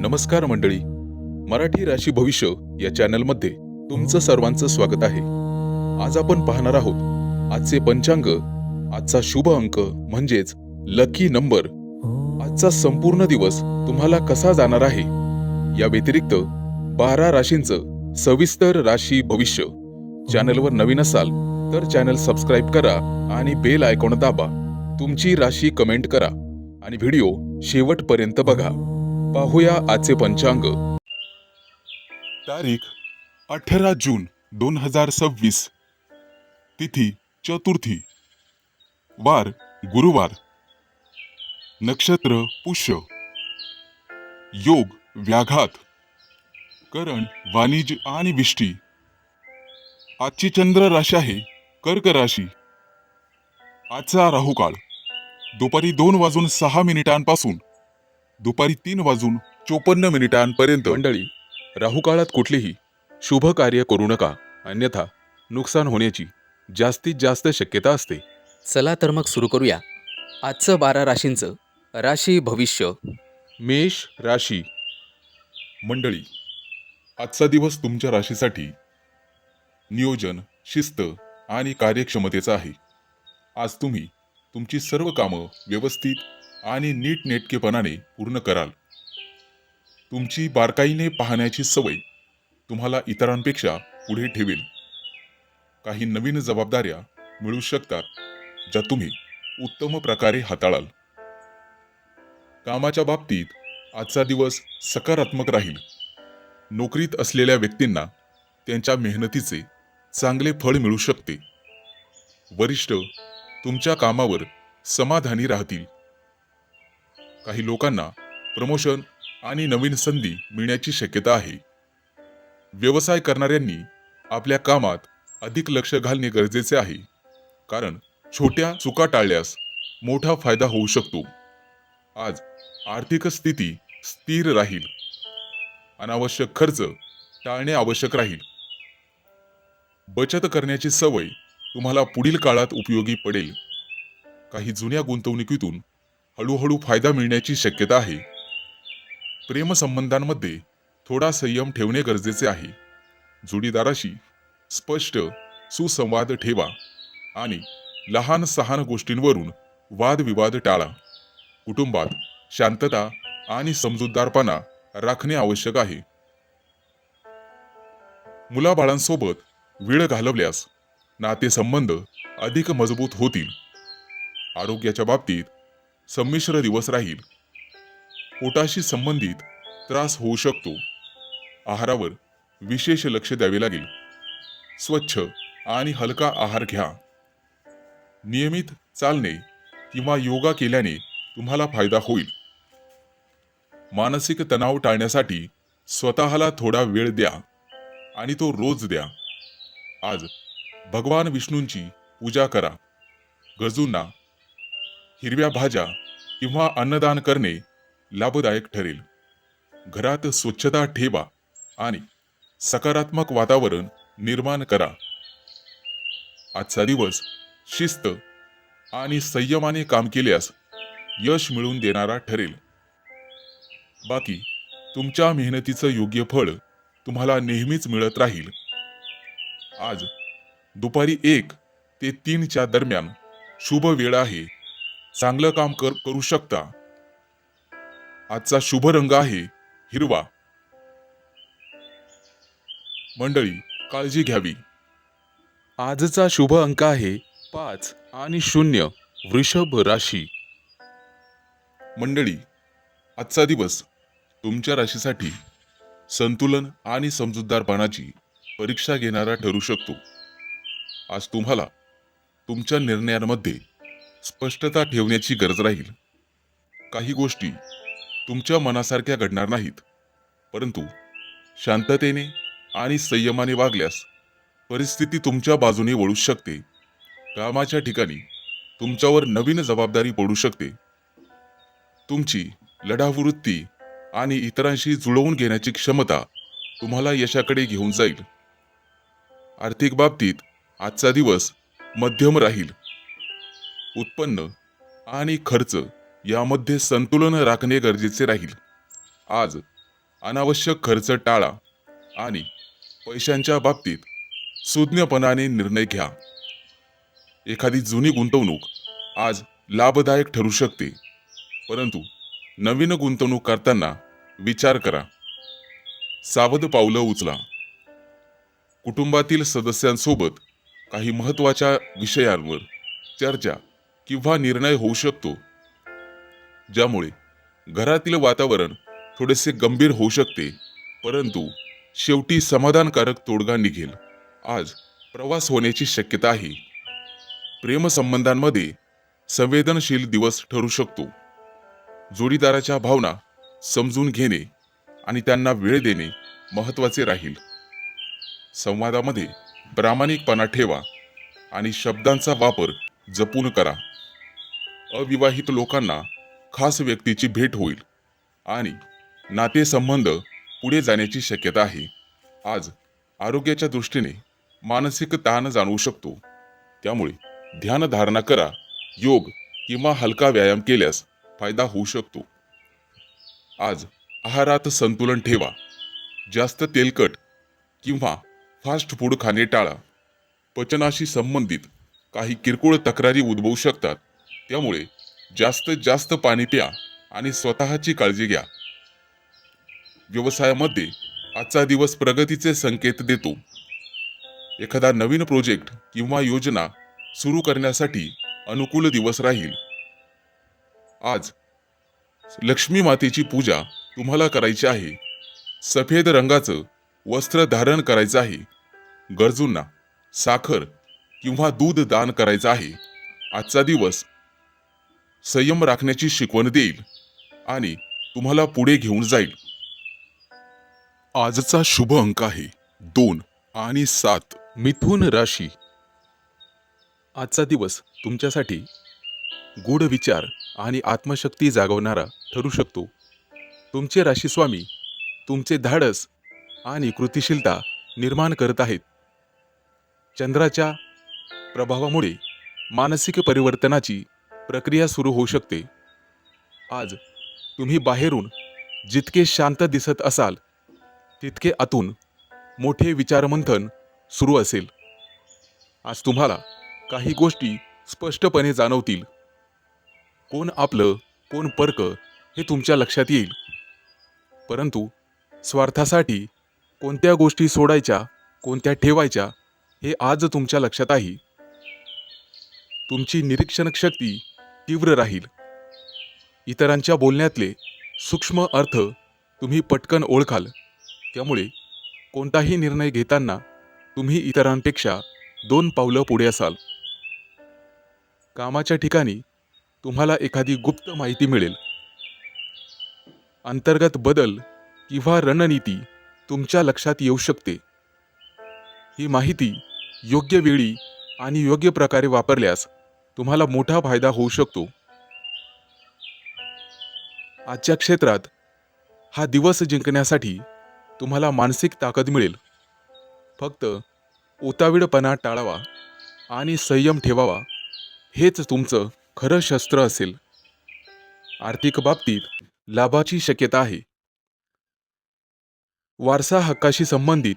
नमस्कार मंडळी, मराठी राशी भविष्य या चॅनलमध्ये तुमचं सर्वांचं स्वागत आहे. आज आपण पाहणार आहोत आजचे पंचांग, आजचा शुभ अंक म्हणजेच लकी नंबर, आजचा संपूर्ण दिवस तुम्हाला कसा जाणार आहे. या व्यतिरिक्त 12 राशींचं सविस्तर राशी भविष्य. चॅनलवर नवीन असाल तर चॅनल सबस्क्राईब करा आणि बेल आयकॉन दाबा. तुमची राशी कमेंट करा आणि व्हिडिओ शेवटपर्यंत बघा. पाहूया आजचे पंचांग. तारीख 18 जून 2026. तिथी चतुर्थी. वार गुरुवार. नक्षत्र पुष्य. योग व्याघात. करण वाणिज्य आणि विष्टी. आजची चंद्र राशी आहे कर्क राशी. आजचा राहुकाळ दुपारी 2:06 दुपारी 3:54 मंडळी, राहुकाळात कुठलीही शुभ कार्य करू नका, अन्यथा नुकसान होण्याची जास्तीत जास्त शक्यता असते. चला तर मग सुरू करूया आजचं 12 राशींचं राशी भविष्य. मेष राशी. मंडळी, आजचा दिवस तुमच्या राशीसाठी नियोजन, शिस्त आणि कार्यक्षमतेचा आहे. आज तुम्ही तुमची सर्व कामं व्यवस्थित आणि नीटनेटकेपणाने पूर्ण कराल. तुमची बारकाईने पाहण्याची सवय तुम्हाला इतरांपेक्षा पुढे ठेवेल. काही नवीन जबाबदाऱ्या मिळू शकतात ज्या तुम्ही उत्तम प्रकारे हाताळाल. कामाच्या बाबतीत आजचा दिवस सकारात्मक राहील. नोकरीत असलेल्या व्यक्तींना त्यांच्या मेहनतीचे चांगले फळ मिळू शकते. वरिष्ठ तुमच्या कामावर समाधानी राहतील. काही लोकांना प्रमोशन आणि नवीन संधी मिळण्याची शक्यता आहे. व्यवसाय करणाऱ्यांनी आपल्या कामात अधिक लक्ष घालणे गरजेचे आहे, कारण छोट्या चुका टाळल्यास मोठा फायदा होऊ शकतो. आज आर्थिक स्थिती स्थिर राहील. अनावश्यक खर्च टाळणे आवश्यक राहील. बचत करण्याची सवय तुम्हाला पुढील काळात उपयोगी पडेल. काही जुन्या गुंतवणुकीतून हळूहळू फायदा मिळण्याची शक्यता आहे. प्रेमसंबंधांमध्ये थोडा संयम ठेवणे गरजेचे आहे. जोडीदाराशी स्पष्ट सुसंवाद ठेवा आणि लहान सहान गोष्टींवरून वादविवाद टाळा. कुटुंबात शांतता आणि समजूतदारपणा राखणे आवश्यक आहे. मुलाबाळांसोबत वेळ घालवल्यास नातेसंबंध अधिक मजबूत होतील. आरोग्याच्या बाबतीत संमिश्र दिवस राहील. पोटाशी संबंधित त्रास होऊ शकतो. आहारावर विशेष लक्ष द्यावे लागेल. स्वच्छ आणि हलका आहार घ्या. नियमित चालणे किंवा योगा केल्याने तुम्हाला फायदा होईल. मानसिक तणाव टाळण्यासाठी स्वतःला थोडा वेळ द्या आणि तो रोज द्या. आज भगवान विष्णूंची पूजा करा. गरजूंना हिरव्या भाज्या किंवा अन्नदान करणे लाभदायक ठरेल. घरात स्वच्छता ठेवा आणि सकारात्मक वातावरण निर्माण करा. आजचा दिवस शिस्त आणि संयमाने काम केल्यास यश मिळवून देणारा ठरेल. बाकी तुमच्या मेहनतीचं योग्य फळ तुम्हाला नेहमीच मिळत राहील. आज दुपारी 1 ते 3 दरम्यान शुभ वेळ आहे. चांगलं काम करू शकता. आजचा शुभ रंग आहे हिरवा. मंडळी, काळजी घ्यावी. आजचा शुभ अंक आहे 5 आणि 0. वृषभ राशी. मंडळी, आजचा दिवस तुमच्या राशीसाठी संतुलन आणि समजूतदारपणाची परीक्षा घेणारा ठरू शकतो. आज तुम्हाला तुमच्या निर्णयांमध्ये स्पष्टता ठेवण्याची गरज राहील. काही गोष्टी तुमच्या मनासारख्या घडणार नाहीत, परंतु शांततेने आणि संयमाने वागल्यास परिस्थिती तुमच्या बाजूने वळू शकते. कामाच्या ठिकाणी तुमच्यावर नवीन जबाबदारी पडू शकते. तुमची लढाऊ वृत्ती आणि इतरांशी जुळवून घेण्याची क्षमता तुम्हाला यशाकडे घेऊन जाईल. आर्थिक बाबतीत आजचा दिवस मध्यम राहील. उत्पन्न आणि खर्च यामध्ये संतुलन राखणे गरजेचे राहील. आज अनावश्यक खर्च टाळा आणि पैशांच्या बाबतीत सुज्ञपणाने निर्णय घ्या. एखादी जुनी गुंतवणूक आज लाभदायक ठरू शकते, परंतु नवीन गुंतवणूक करताना विचार करा. सावध पावलं उचला. कुटुंबातील सदस्यांसोबत काही महत्त्वाच्या विषयांवर चर्चा किंवा निर्णय होऊ शकतो, ज्यामुळे घरातील वातावरण थोडेसे गंभीर होऊ शकते, परंतु शेवटी समाधानकारक तोडगा निघेल. आज प्रवास होण्याची शक्यता आहे. प्रेमसंबंधांमध्ये संवेदनशील दिवस ठरू शकतो. जोडीदाराच्या भावना समजून घेणे आणि त्यांना वेळ देणे महत्त्वाचे राहील. संवादामध्ये प्रामाणिकपणा ठेवा आणि शब्दांचा वापर जपून करा. अविवाहित लोकांना खास व्यक्तीची भेट होईल आणि नातेसंबंध पुढे जाण्याची शक्यता आहे. आज आरोग्याच्या दृष्टीने मानसिक ताण जाणवू शकतो, त्यामुळे ध्यानधारणा करा. योग किंवा हलका व्यायाम केल्यास फायदा होऊ शकतो. आज आहारात संतुलन ठेवा. जास्त तेलकट किंवा फास्ट फूड खाणे टाळा. पचनाशी संबंधित काही किरकोळ तक्रारी उद्भवू शकतात, त्यामुळे जास्तीत जास्त पाणी प्या आणि स्वतःची काळजी घ्या. व्यवसायामध्ये आजचा दिवस प्रगतीचे संकेत देतो. एखादा नवीन प्रोजेक्ट किंवा योजना सुरू करण्यासाठी अनुकूल दिवस राहील. आज लक्ष्मी मातेची पूजा तुम्हाला करायची आहे. सफेद रंगाचं वस्त्र धारण करायचं आहे. गरजूंना साखर किंवा दूध दान करायचं आहे. आजचा दिवस संयम राखण्याची शिकवण देईल आणि तुम्हाला पुढे घेऊन जाईल. आजचा शुभ अंक आहे 2 आणि 7. मिथुन राशी. आजचा दिवस तुमच्यासाठी गूढ विचार आणि आत्मशक्ती जागवणारा ठरू शकतो. तुमचे राशीस्वामी तुमचे धाडस आणि कृतिशीलता निर्माण करत आहेत. चंद्राच्या प्रभावामुळे मानसिक परिवर्तनाची प्रक्रिया सुरू होऊ शकते. आज तुम्ही बाहेरून जितके शांत दिसत असाल, तितके आतून मोठे विचारमंथन सुरू असेल. आज तुम्हाला काही गोष्टी स्पष्टपणे जाणवतील. कोण आपलं कोण परक हे तुमच्या लक्षात येईल. परंतु स्वार्थासाठी कोणत्या गोष्टी सोडायच्या कोणत्या ठेवायच्या हे आज तुमच्या लक्षात आहे. तुमची निरीक्षण शक्ती तीव्र राहील. इतरांच्या बोलण्यातले सूक्ष्म अर्थ तुम्ही पटकन ओळखाल. त्यामुळे कोणताही निर्णय घेताना तुम्ही इतरांपेक्षा 2 पावलं पुढे असाल. कामाच्या ठिकाणी तुम्हाला एखादी गुप्त माहिती मिळेल. अंतर्गत बदल किंवा रणनीती तुमच्या लक्षात येऊ शकते. ही माहिती योग्य वेळी आणि योग्य प्रकारे वापरल्यास तुम्हाला मोठा फायदा होऊ शकतो. आजच्या क्षेत्रात हा दिवस जिंकण्यासाठी तुम्हाला मानसिक ताकद मिळेल. फक्त उतावीळपणा टाळावा आणि संयम ठेवावा, हेच तुमचं खरं शस्त्र असेल. आर्थिक बाबतीत लाभाची शक्यता आहे. वारसा हक्काशी संबंधित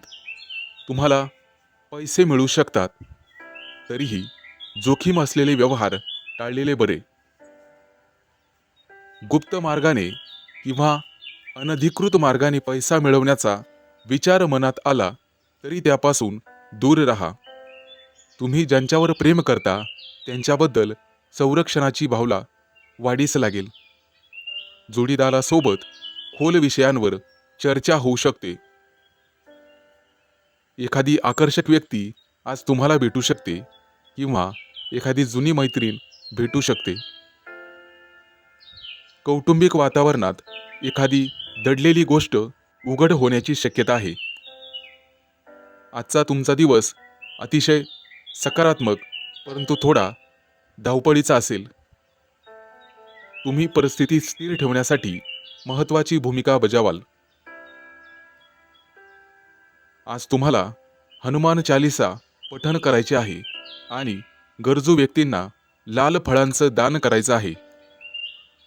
तुम्हाला पैसे मिळू शकतात. तरीही जोखीम असलेले व्यवहार टाळलेले बरे. गुप्त मार्गाने किंवा अनधिकृत मार्गाने पैसा मिळवण्याचा विचार मनात आला तरी त्यापासून दूर राहा. तुम्ही ज्यांच्यावर प्रेम करता त्यांच्याबद्दल संरक्षणाची भावना वाढीस लागेल. जोडीदारासोबत खोल विषयांवर चर्चा होऊ शकते. एखादी आकर्षक व्यक्ती आज तुम्हाला भेटू शकते किंवा एखादी जुनी मैत्रीण भेटू शकते. कौटुंबिक वातावरणात एखादी दडलेली गोष्ट उघड होण्याची शक्यता आहे. आजचा तुमचा दिवस अतिशय सकारात्मक परंतु थोडा धावपळीचा असेल. तुम्ही परिस्थिती स्थिर ठेवण्यासाठी महत्त्वाची भूमिका बजावाल. आज तुम्हाला हनुमान चालीसा पठण करायचे आहे आणि गरजू व्यक्तींना लाल फळांचं दान करायचं आहे.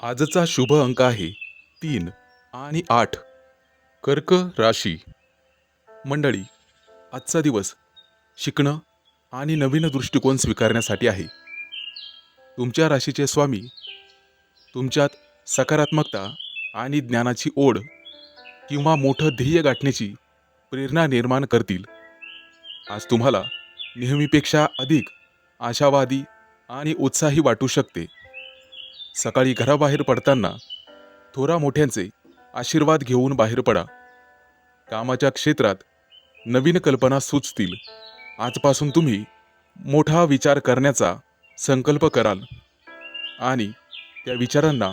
आजचा शुभ अंक आहे 3 आणि 8. कर्क राशी. मंडळी, आजचा दिवस शिकणं आणि नवीन दृष्टिकोन स्वीकारण्यासाठी आहे. तुमच्या राशीचे स्वामी तुमच्यात सकारात्मकता आणि ज्ञानाची ओढ किंवा मोठं ध्येय गाठण्याची प्रेरणा निर्माण करतील. आज तुम्हाला नेहमीपेक्षा अधिक आशावादी आणि उत्साही वाटू शकते. सकाळी घराबाहेर पडताना थोरा मोठ्यांचे आशीर्वाद घेऊन बाहेर पडा. कामाच्या क्षेत्रात नवीन कल्पना सुचतील. आजपासून तुम्ही मोठा विचार करण्याचा संकल्प कराल आणि त्या विचारांना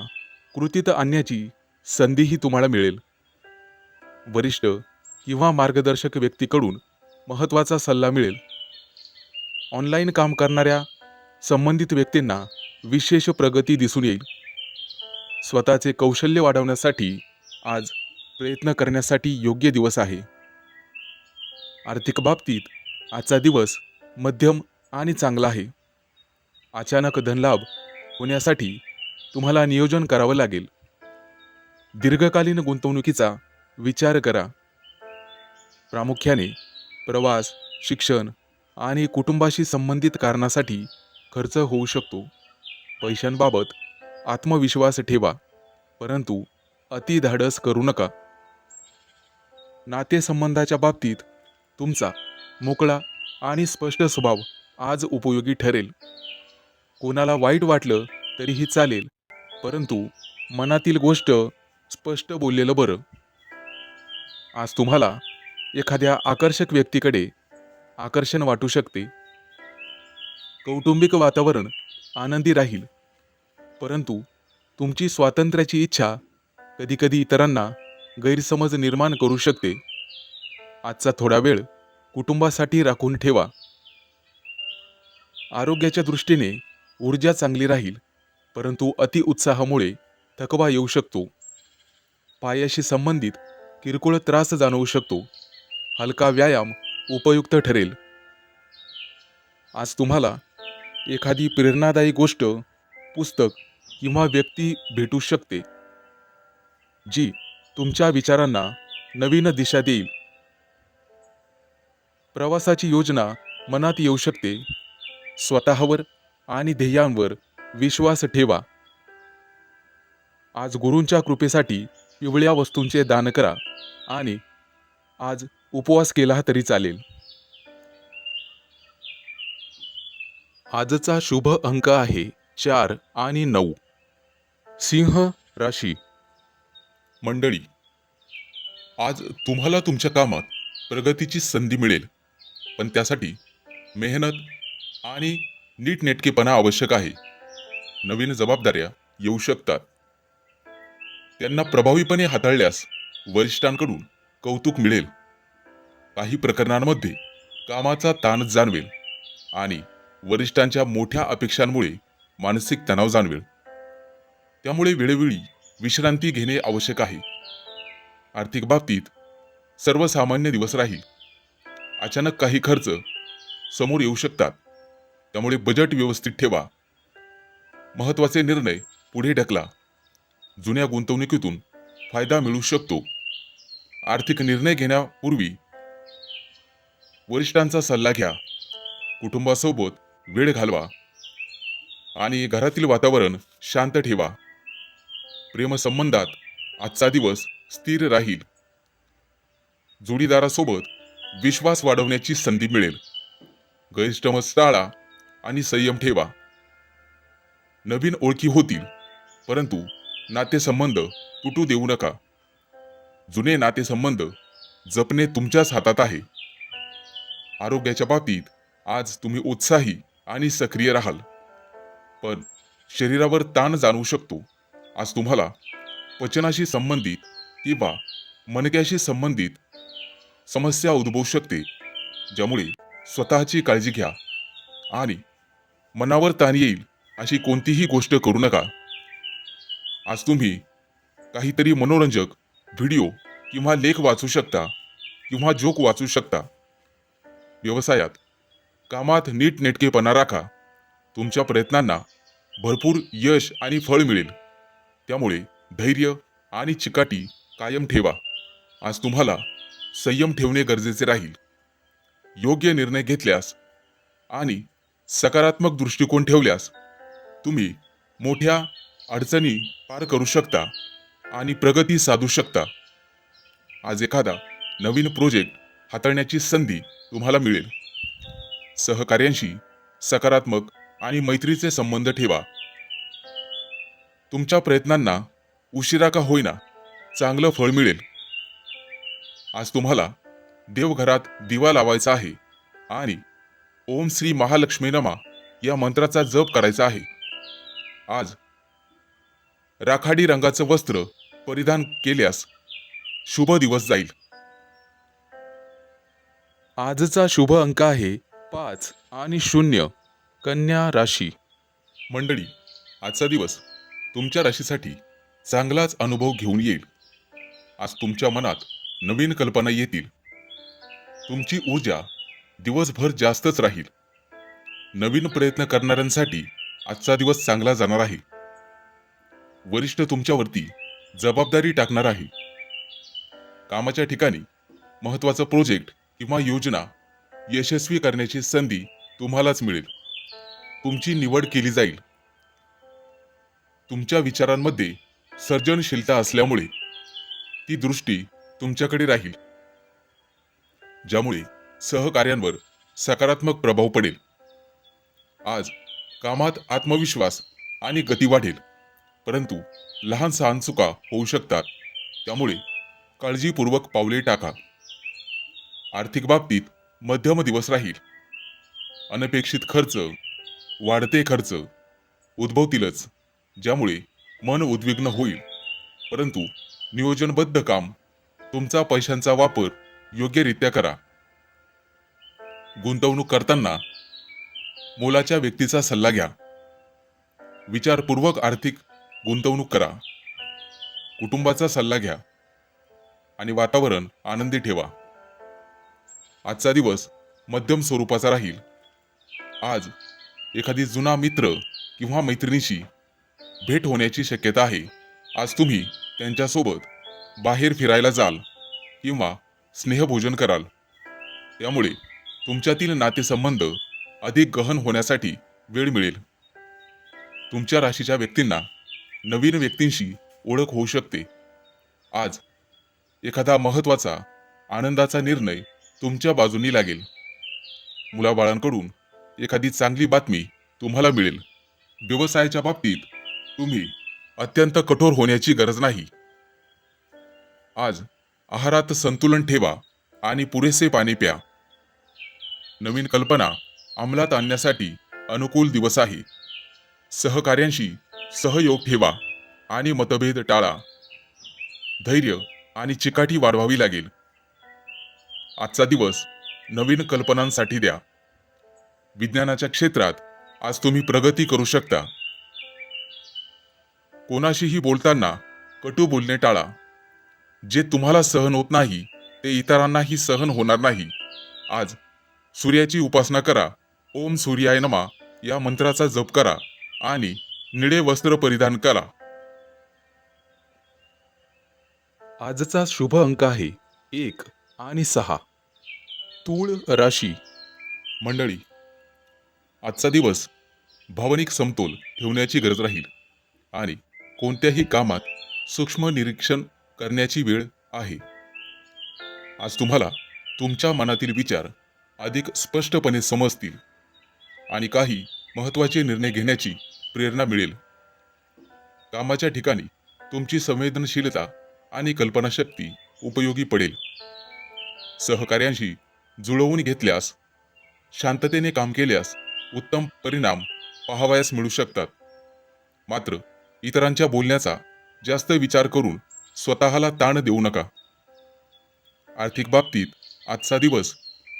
कृतीत आणण्याची संधीही तुम्हाला मिळेल. वरिष्ठ किंवा मार्गदर्शक व्यक्तीकडून महत्त्वाचा सल्ला मिळेल. ऑनलाईन काम करणाऱ्या संबंधित व्यक्तींना विशेष प्रगती दिसून येईल. स्वतःचे कौशल्य वाढवण्यासाठी आज प्रयत्न करण्यासाठी योग्य दिवस आहे. आर्थिक बाबतीत आजचा दिवस मध्यम आणि चांगला आहे. अचानक धनलाभ होण्यासाठी तुम्हाला नियोजन करावं लागेल. दीर्घकालीन गुंतवणुकीचा विचार करा. प्रामुख्याने प्रवास, शिक्षण आणि कुटुंबाशी संबंधित कारणासाठी खर्च होऊ शकतो. पैशांबाबत आत्मविश्वास ठेवा, परंतु अतिधाडस करू नका. नातेसंबंधाच्या बाबतीत तुमचा मोकळा आणि स्पष्ट स्वभाव आज उपयोगी ठरेल. कोणाला वाईट वाटलं तरीही चालेल, परंतु मनातील गोष्ट स्पष्ट बोललेलं बरं. आज तुम्हाला एखाद्या आकर्षक व्यक्तीकडे आकर्षण वाटू शकते. कौटुंबिक वातावरण आनंदी राहील, परंतु तुमची स्वातंत्र्याची इच्छा कधीकधी इतरांना गैरसमज निर्माण करू शकते. आजचा थोडा वेळ कुटुंबासाठी राखून ठेवा. आरोग्याच्या दृष्टीने ऊर्जा चांगली राहील, परंतु अतिउत्साहामुळे थकवा येऊ शकतो. पायाशी संबंधित किरकोळ त्रास जाणवू शकतो. हलका व्यायाम उपयुक्त ठरेल. आज तुम्हाला एखादी प्रेरणादायी गोष्ट, पुस्तक किंवा व्यक्ती भेटू शकते, जी तुमच्या विचारांना नवीन दिशा देईल. प्रवासाची योजना मनात येऊ शकते. स्वतःवर आणि ध्येयांवर विश्वास ठेवा. आज गुरूंच्या कृपेसाठी पिवळ्या वस्तूंचे दान करा आणि आज उपवास केला तरी चालेल. आजचा शुभ अंक आहे 4 आणि 9. सिंह राशी. मंडळी, आज तुम्हाला तुमच्या कामात प्रगतीची संधी मिळेल, पण त्यासाठी मेहनत आणि नीटनेटकेपणा आवश्यक आहे. नवीन जबाबदाऱ्या येऊ शकतात. त्यांना प्रभावीपणे हाताळल्यास वरिष्ठांकडून कौतुक मिळेल. काही प्रकरणांमध्ये कामाचा ताण जाणवेल आणि वरिष्ठांच्या मोठ्या अपेक्षांमुळे मानसिक तणाव जाणवेल. त्यामुळे वेळोवेळी विश्रांती घेणे आवश्यक आहे. आर्थिक बाबतीत सर्वसामान्य दिवस राहील. अचानक काही खर्च समोर येऊ शकतात, त्यामुळे बजेट व्यवस्थित ठेवा. महत्त्वाचे निर्णय पुढे ढकला. जुन्या गुंतवणुकीतून फायदा मिळू शकतो. आर्थिक निर्णय घेण्यापूर्वी वरिष्ठांचा सल्ला घ्या. कुटुंबासोबत वेळ घालवा आणि घरातील वातावरण शांत ठेवा. प्रेमसंबंधात आजचा दिवस स्थिर राहील. जोडीदारासोबत विश्वास वाढवण्याची संधी मिळेल. गैरसमज टाळा आणि संयम ठेवा. नवीन ओळखी होतील, परंतु नातेसंबंध तुटू देऊ नका. जुने नातेसंबंध जपणे तुमच्याच हातात आहे. आरोग्याच्या बाबतीत आज तुम्ही उत्साही आणि सक्रिय राहाल, पण शरीरावर ताण जाणवू शकतो. आज तुम्हाला पचनाशी संबंधित किंवा मणक्याशी संबंधित समस्या उद्भवू शकते, ज्यामुळे स्वतःची काळजी घ्या आणि मनावर ताण येईल अशी कोणतीही गोष्ट करू नका. आज तुम्ही काहीतरी मनोरंजक व्हिडिओ किंवा लेख वाचू शकता किंवा जोक वाचू शकता. व्यवसायात कामात नीटनेटकेपणा राखा. तुमच्या प्रयत्नांना भरपूर यश आणि फळ मिळेल. त्यामुळे धैर्य आणि चिकाटी कायम ठेवा. आज तुम्हाला संयम ठेवणे गरजेचे राहील. योग्य निर्णय घेतल्यास आणि सकारात्मक दृष्टिकोन ठेवल्यास तुम्ही मोठ्या अडचणी पार करू शकता आणि प्रगती साधू शकता. आज एखादा नवीन प्रोजेक्ट हाताळण्याची संधी तुम्हाला मिळेल. सहकार्यांशी सकारात्मक आणि मैत्रीचे संबंध ठेवा. तुमच्या प्रयत्नांना उशिरा का होईना चांगलं फळ मिळेल. आज तुम्हाला देवघरात दिवा लावायचा आहे आणि ओम श्री महालक्ष्मी नमा या मंत्राचा जप करायचा आहे. आज राखाडी रंगाचं वस्त्र परिधान केल्यास शुभ दिवस जाईल. आजचा शुभ अंक आहे 5 आणि 0. कन्या राशी. मंडळी, आजचा दिवस तुमच्या राशीसाठी चांगलाच अनुभव घेऊन येईल. आज तुमच्या मनात नवीन कल्पना येतील. तुमची ऊर्जा दिवसभर जास्तच राहील. नवीन प्रयत्न करणाऱ्यांसाठी आजचा दिवस चांगला जाणार आहे. वरिष्ठ तुमच्यावरती जबाबदारी टाकणार आहे. कामाच्या ठिकाणी महत्त्वाचा प्रोजेक्ट किंवा योजना यशस्वी करण्याची संधी तुम्हालाच मिळेल. तुमची निवड केली जाईल. तुमच्या विचारांमध्ये सर्जनशीलता असल्यामुळे ती दृष्टी तुमच्याकडे राहील, ज्यामुळे सहकार्यांवर सकारात्मक प्रभाव पडेल. आज कामात आत्मविश्वास आणि गती वाढेल, परंतु लहान सहान चुका होऊ शकतात, त्यामुळे काळजीपूर्वक पावले टाका. आर्थिक बाबतीत मध्यम दिवस राहील. अनपेक्षित खर्च, वाढते खर्च उद्भवतीलच, ज्यामुळे मन उद्विग्न होईल, परंतु नियोजनबद्ध काम, तुमचा पैशांचा वापर योग्यरित्या करा. गुंतवणूक करताना मोलाच्या व्यक्तीचा सल्ला घ्या. विचारपूर्वक आर्थिक गुंतवणूक करा. कुटुंबाचा सल्ला घ्या आणि वातावरण आनंदी ठेवा. आजचा दिवस मध्यम स्वरूपाचा राहील. आज एखादी जुना मित्र किंवा मैत्रिणीशी भेट होण्याची शक्यता आहे. आज तुम्ही त्यांच्यासोबत बाहेर फिरायला जाल किंवा स्नेहभोजन कराल. त्यामुळे तुमच्यातील नातेसंबंध अधिक गहन होण्यासाठी वेळ मिळेल. तुमच्या राशीच्या व्यक्तींना नवीन व्यक्तींशी ओळख होऊ शकते. आज एखादा महत्त्वाचा आनंदाचा निर्णय तुमच्या बाजूनी लागेल. मुलाबाळांकडून एखादी चांगली बातमी तुम्हाला मिळेल. व्यवसायाच्या बाबतीत तुम्ही अत्यंत कठोर होण्याची गरज नाही. आज आहारात संतुलन ठेवा आणि पुरेसे पाणी प्या. नवीन कल्पना अंमलात आणण्यासाठी अनुकूल दिवस आहे. सहकार्यांशी सहयोग ठेवा आणि मतभेद टाळा. धैर्य आणि चिकाटी वाढवावी लागेल. आजचा दिवस नवीन कल्पनांसाठी द्या. विज्ञानाच्या क्षेत्रात आज तुम्ही प्रगती करू शकता. कोणाशीही बोलताना कटू बोलणे टाळा. जे तुम्हाला सहन होत नाही ते इतरांनाही सहन होणार नाही. आज सूर्याची उपासना करा. ओम सूर्याय नमा या मंत्राचा जप करा आणि निळे वस्त्र परिधान करा. आजचा शुभ अंक आहे 1 आणि 6. तूळ राशी. मंडळी, आजचा दिवस भावनिक समतोल ठेवण्याची गरज राहील आणि कोणत्याही कामात सूक्ष्म निरीक्षण करण्याची वेळ आहे. आज तुम्हाला तुमच्या मनातील विचार अधिक स्पष्टपणे समजतील आणि काही महत्त्वाचे निर्णय घेण्याची प्रेरणा मिळेल. कामाच्या ठिकाणी तुमची संवेदनशीलता आणि कल्पनाशक्ती उपयोगी पडेल. सहकार्यांशी जुळवून घेतल्यास, शांततेने काम केल्यास उत्तम परिणाम पाहावयास मिळू शकतात. मात्र इतरांच्या बोलण्याचा जास्त विचार करून स्वतःला ताण देऊ नका. आर्थिक बाबतीत आजचा दिवस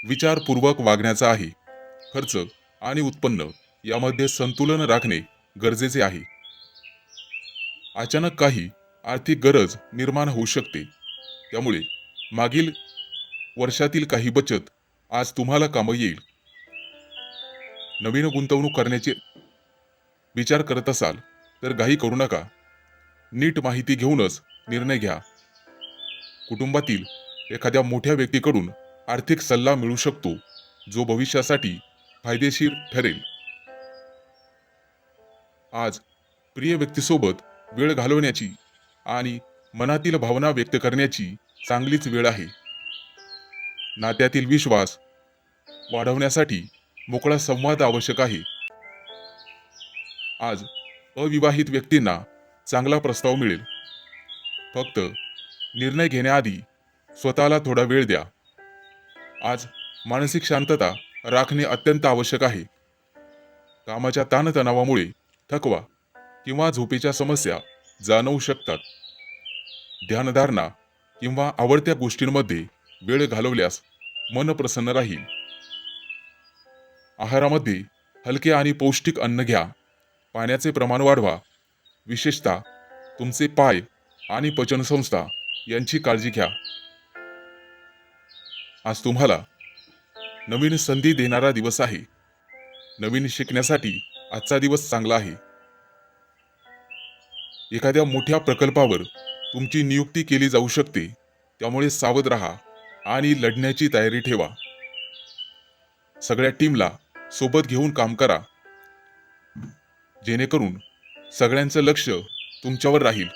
विचारपूर्वक वागण्याचा आहे. खर्च आणि उत्पन्न यामध्ये संतुलन राखणे गरजेचे आहे. अचानक काही आर्थिक गरज निर्माण होऊ शकते, त्यामुळे मागील वर्षातील काही बचत आज तुम्हाला कामी येईल. नवीन गुंतवणूक करण्याचे विचार करत असाल तर घाई करू नका. नीट माहिती घेऊनच निर्णय घ्या. कुटुंबातील एखाद्या मोठ्या व्यक्तीकडून आर्थिक सल्ला मिळू शकतो, जो भविष्यासाठी फायदेशीर ठरेल. आज प्रिय व्यक्तीसोबत वेळ घालवण्याची आणि मनातील भावना व्यक्त करण्याची चांगलीच वेळ आहे. नात्यातील विश्वास वाढवण्यासाठी मोकळा संवाद आवश्यक आहे. आज अविवाहित व्यक्तींना चांगला प्रस्ताव मिळेल. फक्त निर्णय घेण्याआधी स्वतःला थोडा वेळ द्या. आज मानसिक शांतता राखणे अत्यंत आवश्यक आहे. कामाच्या ताणतणावामुळे थकवा किंवा झोपेच्या समस्या जाणवू शकतात. ध्यानधारणा किंवा आवडत्या गोष्टींमध्ये वेळ घालवल्यास मन प्रसन्न राहील. आहारामध्ये हलके आणि पौष्टिक अन्न घ्या. पाण्याचे प्रमाण वाढवा. विशेषतः तुमचे पाय आणि पचनसंस्था यांची काळजी घ्या. आज तुम्हाला नवीन संधी देणारा दिवस आहे. नवीन शिकण्यासाठी आजचा दिवस चांगला आहे. एखाद्या मोठ्या प्रकल्पावर तुमची नियुक्ती केली जाऊ शकते, त्यामुळे सावध राहा आणि लढण्याची तयारी ठेवा. सगळ्या टीमला सोबत घेऊन काम करा, जेणेकरून सगळ्यांचं लक्ष तुमच्यावर राहील.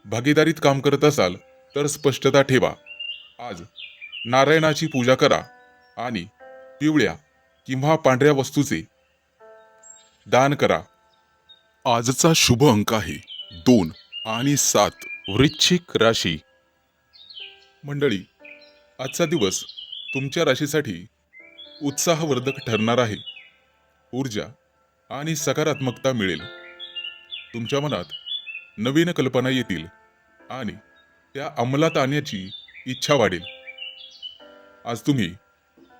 भागीदारीत काम करत असाल तर स्पष्टता ठेवा. आज नारायणाची पूजा करा आणि पिवळ्या किंवा पांढऱ्या वस्तूचे दान करा. आजचा शुभ अंक आहे 2 आणि 7. वृश्चिक राशी. मंडळी, आजचा दिवस तुमच्या राशीसाठी उत्साहवर्धक ठरणार आहे. ऊर्जा आणि सकारात्मकता मिळेल. तुमच्या मनात नवीन कल्पना येतील आणि त्या अंमलात आणण्याची इच्छा वाढेल. आज तुम्ही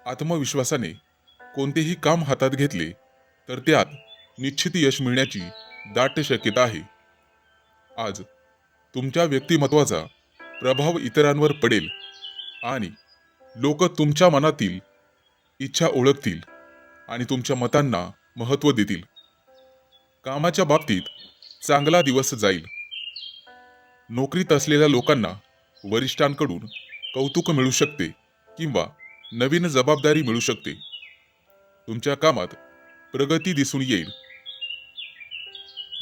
आत्मविश्वासाने कोणतेही काम हातात घेतले तर त्यात निश्चित यश मिळण्याची दाट शक्यता आहे. आज तुमच्या व्यक्तिमत्वाचा प्रभाव इतरांवर पडेल आणि लोक तुमच्या मनातील इच्छा ओळखतील आणि तुमच्या मतांना महत्त्व देतील. कामाच्या बाबतीत चांगला दिवस जाईल. नोकरीत असलेल्या लोकांना वरिष्ठांकडून कौतुक मिळू शकते किंवा नवीन जबाबदारी मिळू शकते. तुमच्या कामात प्रगती दिसून येईल.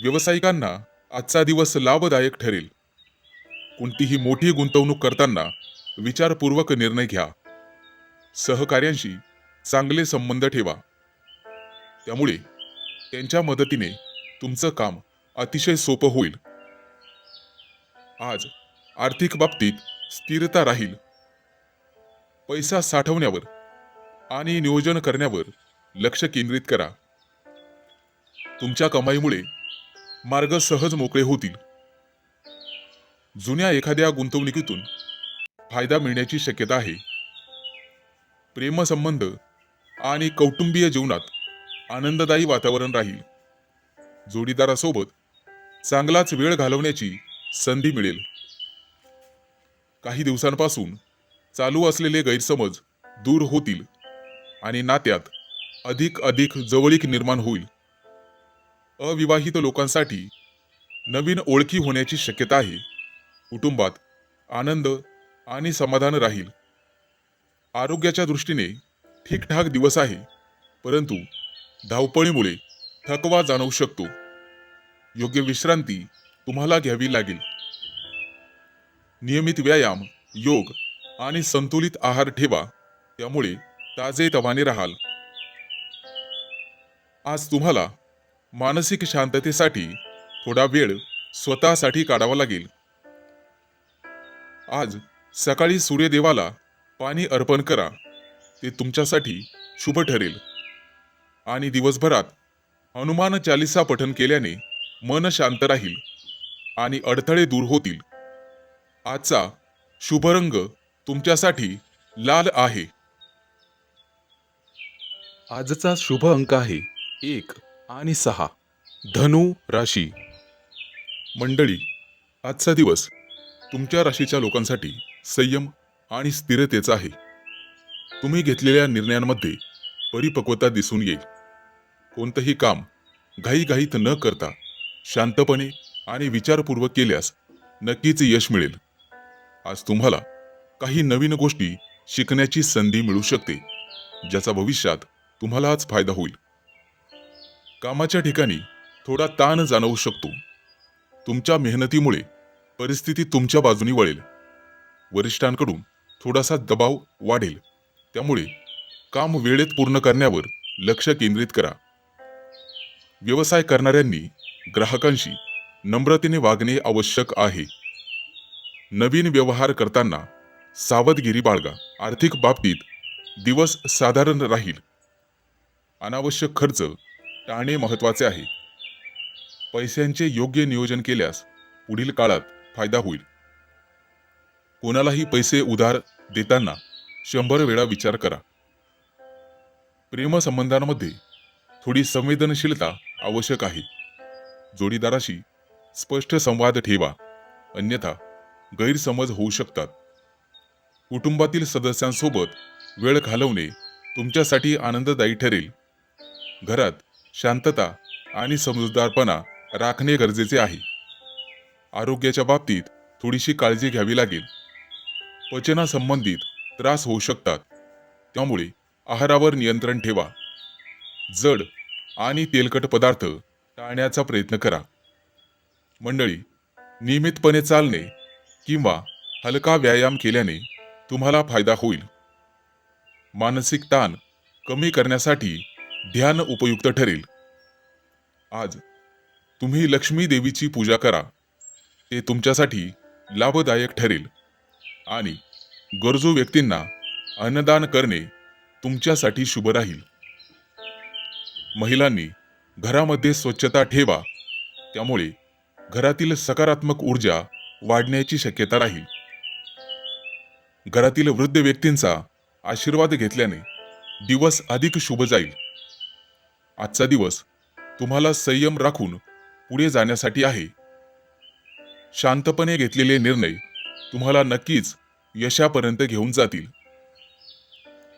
व्यावसायिकांना आजचा दिवस लाभदायक ठरेल. कोणतीही मोठी गुंतवणूक करताना विचारपूर्वक निर्णय घ्या. सहकार्यांशी चांगले संबंध ठेवा, त्यामुळे त्यांच्या मदतीने तुमचं काम अतिशय सोपं होईल. आज आर्थिक बाबतीत स्थिरता राहील. पैसा साठवण्यावर आणि नियोजन करण्यावर लक्ष केंद्रित करा. तुमच्या कमाईमुळे मार्ग सहज मोकळे होतील. जुन्या एखाद्या गुंतवणुकीतून फायदा मिळण्याची शक्यता आहे. प्रेमसंबंध आणि कौटुंबीय जीवनात आनंददायी वातावरण राहील. जोडीदारासोबत चांगलाच वेळ घालवण्याची संधी मिळेल. काही दिवसांपासून चालू असलेले गैरसमज दूर होतील आणि नात्यात अधिक जवळीक निर्माण होईल. अविवाहित लोकांसाठी नवीन ओळखी होण्याची शक्यता आहे. कुटुंबात आनंद आणि समाधान राहील. आरोग्याच्या दृष्टीने ठीकठाक दिवस आहे, परंतु धावपळीमुळे थकवा जाणवू शकतो. योग्य विश्रांती तुम्हाला घ्यावी लागेल. नियमित व्यायाम, योग आणि संतुलित आहार ठेवा, त्यामुळे ताजेतवाने राहाल. आज तुम्हाला मानसिक शांततेसाठी थोडा वेळ स्वतःसाठी काढावा लागेल. आज सकाळी सूर्यदेवाला पाणी अर्पण करा, ते तुमच्यासाठी शुभ ठरेल. आणि दिवसभरात हनुमान चालीसा पठण केल्याने मन शांत राहील आणि अडथळे दूर होतील. आजचा शुभ रंग तुमच्यासाठी लाल आहे. आजचा शुभ अंक आहे 1 आणि 6. धनु राशी. मंडळी, आजचा दिवस तुमच्या राशीच्या लोकांसाठी संयम आणि स्थिरतेचा आहे. तुम्ही घेतलेल्या निर्णयांमध्ये परिपक्वता दिसून येईल. कोणतंही काम घाईघाईत न करता शांतपणे आणि विचारपूर्वक केल्यास नक्कीच यश मिळेल. आज तुम्हाला काही नवीन गोष्टी शिकण्याची संधी मिळू शकते, ज्याचा भविष्यात तुम्हालाच फायदा होईल. कामाच्या ठिकाणी थोडा ताण जाणवू शकतो. तुमच्या मेहनतीमुळे परिस्थिती तुमच्या बाजूने वळेल. वरिष्ठांकडून थोडासा दबाव वाढेल, त्यामुळे काम वेळेत पूर्ण करण्यावर लक्ष केंद्रित करा. व्यवसाय करणाऱ्यांनी ग्राहकांशी नम्रतेने वागणे आवश्यक आहे. नवीन व्यवहार करताना सावधगिरी बाळगा. आर्थिक बाबतीत दिवस साधारण राहील. अनावश्यक खर्च टाळणे महत्त्वाचे आहे. पैशांचे योग्य नियोजन केल्यास पुढील काळात फायदा होईल. कोणालाही पैसे उधार देताना 100 वेळा विचार करा. प्रेमसंबंधांमध्ये थोडी संवेदनशीलता आवश्यक आहे. जोडीदाराशी स्पष्ट संवाद ठेवा, अन्यथा गैरसमज होऊ शकतात. कुटुंबातील सदस्यांसोबत वेळ घालवणे तुमच्यासाठी आनंददायी ठरेल. घरात शांतता आणि समजूतदारपणा राखणे गरजेचे आहे. आरोग्याच्या बाबतीत थोडीशी काळजी घ्यावी लागेल. पचनासंबंधित त्रास होऊ शकतात, त्यामुळे आहारावर नियंत्रण ठेवा. जड आणि तेलकट पदार्थ टाळण्याचा प्रयत्न करा. मंडळी, नियमितपणे चालणे किंवा हलका व्यायाम केल्याने तुम्हाला फायदा होईल. मानसिक ताण कमी करण्यासाठी ध्यान उपयुक्त ठरेल. आज तुम्ही लक्ष्मी देवीची पूजा करा. ते तुमच्यासाठी लाभदायक ठरेल आणि गरजू व्यक्तींना अन्नदान करणे तुमच्यासाठी शुभ राहील. महिलांनी घरामध्ये स्वच्छता ठेवा, त्यामुळे घरातील सकारात्मक ऊर्जा वाढण्याची शक्यता राहील. घरातील वृद्ध व्यक्तींचा आशीर्वाद घेतल्याने दिवस अधिक शुभ जाईल. आजचा दिवस तुम्हाला संयम राखून पुढे जाण्यासाठी आहे. शांतपणे घेतलेले निर्णय तुम्हाला नक्कीच यशापर्यंत घेऊन जातील.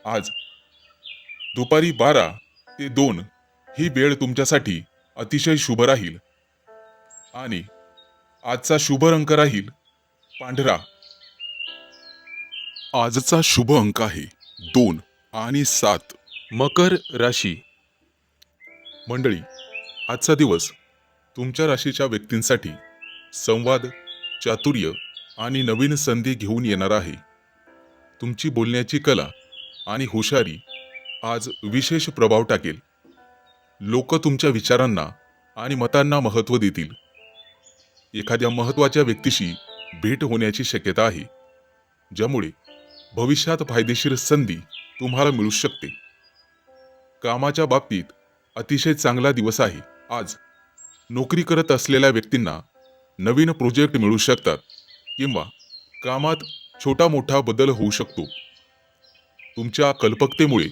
आज दुपारी 12 ते 2 ही वेळ तुमच्यासाठी अतिशय शुभ राहील आणि आजचा शुभ रंग राहील पांढरा. आजचा शुभ अंक आहे 2 आणि 7. मकर राशी. मंडळी, आजचा दिवस तुमच्या राशीच्या व्यक्तींसाठी संवाद, चातुर्य आणि नवीन संधी घेऊन येणार आहे. तुमची बोलण्याची कला आणि हुशारी आज विशेष प्रभाव टाकेल. लोक तुमच्या विचारांना आणि मतांना महत्त्व देतील. एखाद्या महत्त्वाच्या व्यक्तीशी भेट होण्याची शक्यता आहे, ज्यामुळे भविष्यात फायदेशीर संधी तुम्हाला मिळू शकते. कामाच्या बाबतीत अतिशय चांगला दिवस आहे. आज नोकरी करत असलेल्या व्यक्तींना नवीन प्रोजेक्ट मिळू शकतात किंवा कामात छोटा मोठा बदल होऊ शकतो. तुमच्या कल्पकतेमुळे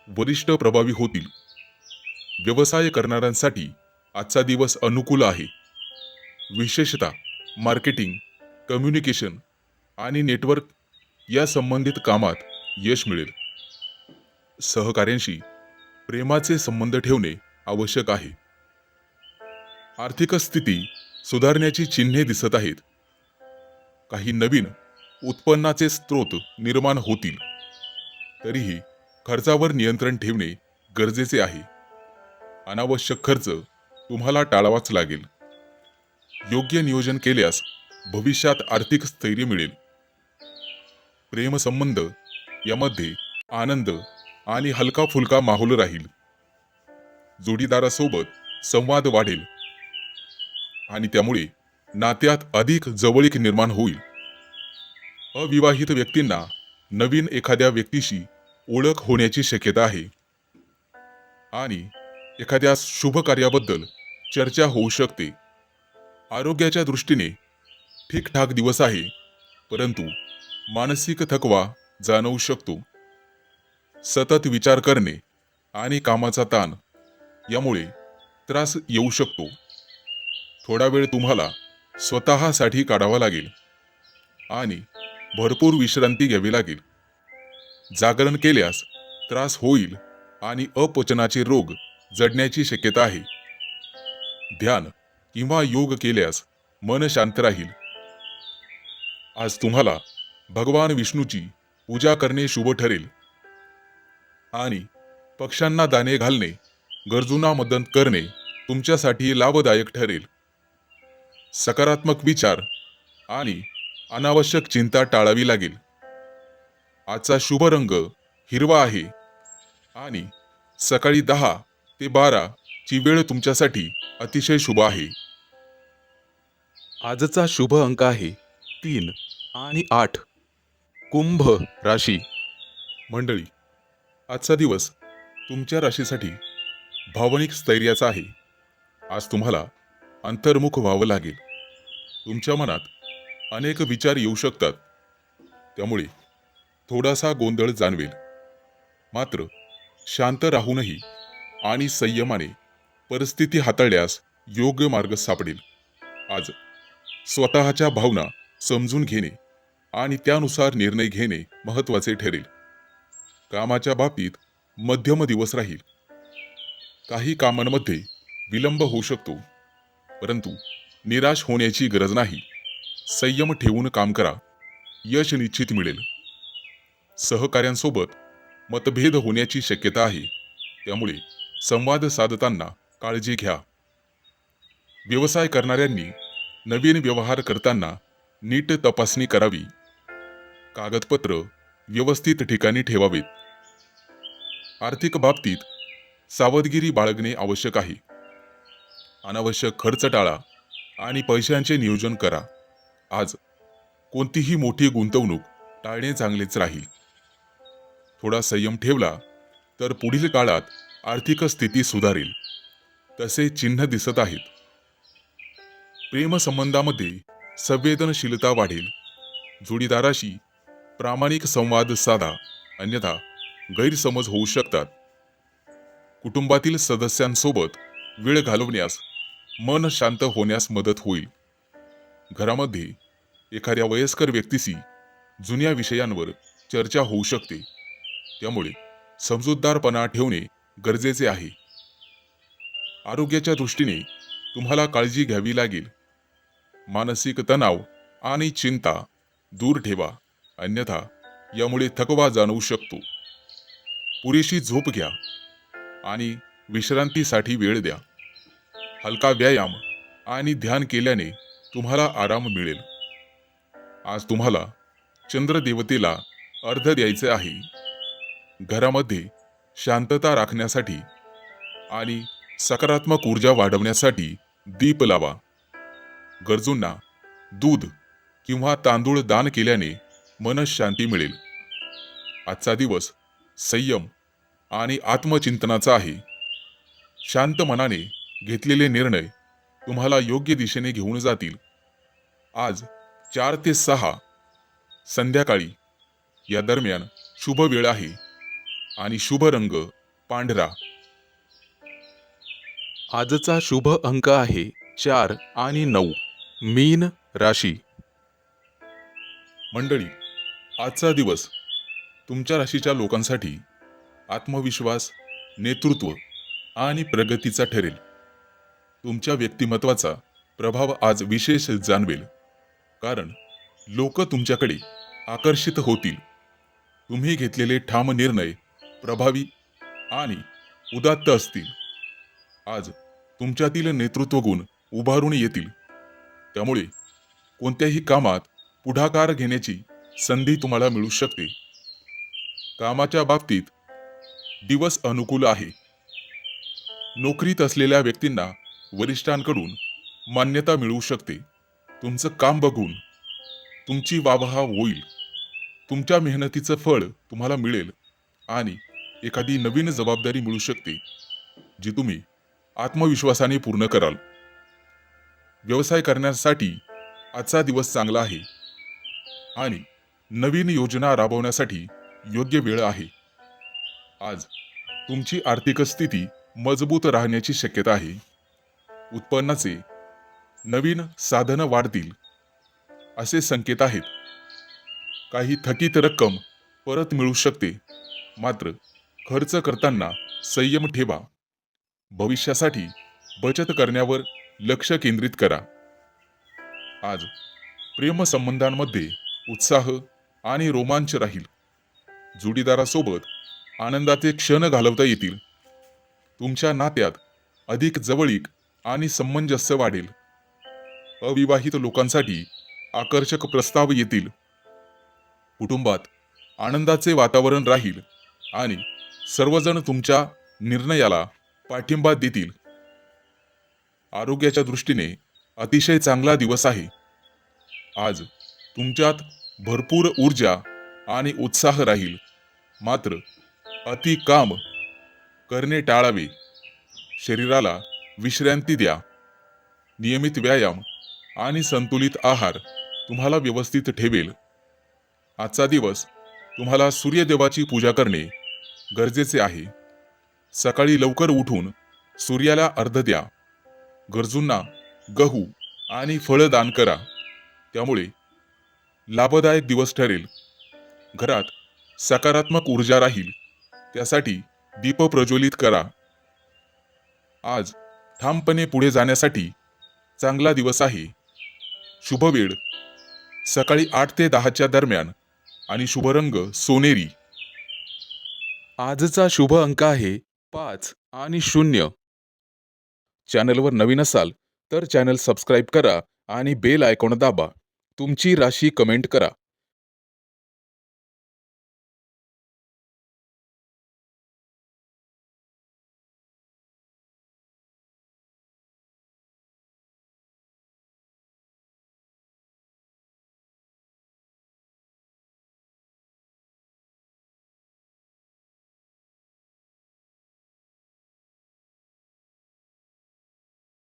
वरिष्ठ प्रभावी होतील. व्यवसाय करणाऱ्यांसाठी आजचा दिवस अनुकूल आहे. विशेषतः मार्केटिंग, कम्युनिकेशन आणि नेटवर्क या संबंधित कामात यश मिळेल. सहकाऱ्यांशी प्रेमाचे संबंध ठेवणे आवश्यक आहे. आर्थिक स्थिती सुधारण्याची चिन्हे दिसत आहेत. काही नवीन उत्पन्नाचे स्रोत निर्माण होतील. तरीही खर्चावर नियंत्रण ठेवणे गरजेचे आहे. अनावश्यक खर्च तुम्हाला टाळावाच लागेल. योग्य नियोजन केल्यास भविष्यात आर्थिक स्थैर्य मिळेल. प्रेमसंबंध यामध्ये आनंद आणि हलका फुलका माहोल राहील. जोडीदारासोबत संवाद वाढेल आणि त्यामुळे नात्यात अधिक जवळीक निर्माण होईल. अविवाहित व्यक्तींना नवीन एखाद्या व्यक्तीशी ओळख होण्याची शक्यता आहे आणि एखाद्या शुभ कार्याबद्दल चर्चा होऊ शकते. आरोग्याच्या दृष्टीने ठीकठाक दिवस आहे, परंतु मानसिक थकवा जाणवू शकतो. सतत विचार करणे आणि कामाचा ताण यामुळे त्रास येऊ शकतो. थोडा वेळ तुम्हाला स्वतःसाठी काढावा लागेल आणि भरपूर विश्रांती घ्यावी लागेल. जागरण केल्यास त्रास होईल आणि अपचनाचे रोग जडण्याची शक्यता आहे. ध्यान किंवा योग केल्यास मन शांत राहील. आज तुम्हाला भगवान विष्णूची पूजा करणे शुभ ठरेल आणि पक्ष्यांना दाणे घालणे, गरजूंना मदत करणे तुमच्यासाठी लाभदायक ठरेल. सकारात्मक विचार आणि अनावश्यक चिंता टाळावी लागेल. आजचा शुभ रंग हिरवा आहे आणि सकाळी 10 ते 12 ची वेळ तुमच्यासाठी अतिशय शुभ आहे. आजचा शुभ अंक आहे 3 आणि 8. कुंभ राशी. मंडळी, आजचा दिवस तुमच्या राशीसाठी भावनिक स्थैर्याचा आहे. आज तुम्हाला अंतर्मुख व्हावं लागेल. तुमच्या मनात अनेक विचार येऊ शकतात, त्यामुळे थोडासा गोंधळ जाणवेल. मात्र शांत राहूनही आणि संयमाने परिस्थिती हाताळल्यास योग्य मार्ग सापडेल. आज स्वतःच्या भावना समजून घेणे आणि त्यानुसार निर्णय घेणे महत्त्वाचे ठरेल. कामाच्या बाबतीत मध्यम दिवस राहील. काही कामांमध्ये विलंब होऊ शकतो, परंतु निराश होण्याची गरज नाही. संयम ठेवून काम करा, यश निश्चित मिळेल. सहकाऱ्यांसोबत मतभेद होण्याची शक्यता आहे, त्यामुळे संवाद साधताना काळजी घ्या. व्यवसाय करणाऱ्यांनी नवीन व्यवहार करताना नीट तपासणी करावी. कागदपत्र व्यवस्थित ठिकाणी ठेवावेत. आर्थिक बाबतीत सावधगिरी बाळगणे आवश्यक आहे. अनावश्यक खर्च टाळा आणि पैशांचे नियोजन करा. आज कोणतीही मोठी गुंतवणूक टाळणे चांगलेच राहील. थोडा संयम ठेवला तर पुढील काळात आर्थिक स्थिती सुधारेल. तसे चिन्ह दिसत आहेत. प्रेमसंबंधामध्ये संवेदनशीलता वाढेल. जोडीदाराशी प्रामाणिक संवाद साधा, अन्यथा गैरसमज होऊ शकतात. कुटुंबातील सदस्यांसोबत वेळ घालवण्यास मन शांत होण्यास मदत होईल. घरामध्ये एखाद्या वयस्कर व्यक्तीशी जुन्या विषयांवर चर्चा होऊ शकते, त्यामुळे समजूतदारपणा ठेवणे गरजेचे आहे. आरोग्याच्या दृष्टीने तुम्हाला काळजी घ्यावी लागेल. मानसिक तणाव आणि चिंता दूर ठेवा, अन्यथा यामुळे थकवा जाणवू शकतो. पुरेशी झोप घ्या आणि विश्रांतीसाठी वेळ द्या. हलका व्यायाम आणि ध्यान केल्याने तुम्हाला आराम मिळेल. आज तुम्हाला चंद्रदेवतेला अर्घ द्यायचे आहे. घरामध्ये शांतता राखण्यासाठी आणि सकारात्मक ऊर्जा वाढवण्यासाठी दीप लावा. गरजूंना दूध किंवा तांदूळ दान केल्याने मनःशांती मिळेल. आजचा दिवस संयम आणि आत्मचिंतनाचा आहे. शांत मनाने घेतलेले निर्णय तुम्हाला योग्य दिशेने घेऊन जातील. आज 4 ते 6 संध्याकाळी या दरम्यान शुभ वेळ आहे आणि शुभ रंग पांढरा. आजचा शुभ अंक आहे 4 आणि 9. मीन राशी. मंडळी, आजचा दिवस तुमच्या राशीच्या लोकांसाठी आत्मविश्वास, नेतृत्व आणि प्रगतीचा ठरेल. तुमच्या व्यक्तिमत्वाचा प्रभाव आज विशेष जाणवेल, कारण लोक तुमच्याकडे आकर्षित होतील. तुम्ही घेतलेले ठाम निर्णय प्रभावी आणि उदात्त असतील. आज तुमच्यातील नेतृत्व गुण उभारून येतील, त्यामुळे कोणत्याही कामात पुढाकार घेण्याची संधी तुम्हाला मिळू शकते. कामाच्या बाबतीत दिवस अनुकूल आहे. नोकरीत असलेल्या व्यक्तींना वरिष्ठांकडून मान्यता मिळू शकते. तुमचं काम बघून तुमची वाहवा होईल. तुमच्या मेहनतीचं फळ तुम्हाला मिळेल आणि एखादी नवीन जबाबदारी मिळू शकते, जी तुम्ही आत्मविश्वासाने पूर्ण कराल. व्यवसाय करण्यासाठी आजचा दिवस चांगला आहे आणि नवीन योजना राबवण्यासाठी योग्य वेळ आहे. आज तुमची आर्थिक स्थिती मजबूत राहण्याची शक्यता आहे. उत्पन्नाचे नवीन साधनं वाढतील असे संकेत आहेत. काही थकीत रक्कम परत मिळू शकते, मात्र खर्च करताना संयम ठेवा. भविष्यासाठी बचत करण्यावर लक्ष केंद्रित करा. आज प्रेमसंबंधांमध्ये उत्साह आणि रोमांच राहील. जोडीदारासोबत आनंदाचे क्षण घालवता येतील. तुमच्या नात्यात अधिक जवळीक आणि सामंजस्य वाढेल. अविवाहित लोकांसाठी आकर्षक प्रस्ताव येतील. कुटुंबात आनंदाचे वातावरण राहील आणि सर्वजण तुमच्या निर्णयाला पाठिंबा देतील. आरोग्याच्या दृष्टीने अतिशय चांगला दिवस आहे. आज तुमच्यात भरपूर ऊर्जा आणि उत्साह राहील. मात्र अति काम करणे टाळावे. शरीराला विश्रांती द्या. नियमित व्यायाम आणि संतुलित आहार तुम्हाला व्यवस्थित ठेवेल. आजचा दिवस तुम्हाला सूर्यदेवाची पूजा करणे गरजेचे आहे. सकाळी लवकर उठून सूर्याला अर्घ्य द्या. गरजूंना गहू आणि फळं दान करा. त्यामुळे लाभदायक दिवस ठरेल. घरात सकारात्मक ऊर्जा राहील. त्यासाठी दीप प्रज्वलित करा. आज ठामपणे पुढे जाण्यासाठी चांगला दिवस आहे. शुभ वेळ सकाळी 8 ते 10 दरम्यान आणि शुभ रंग सोनेरी. आजचा शुभ अंक आहे 5 आणि 0. चॅनलवर नवीन असाल तर चॅनल सबस्क्राईब करा आणि बेल आयकॉन दाबा. तुमची राशी कमेंट करा.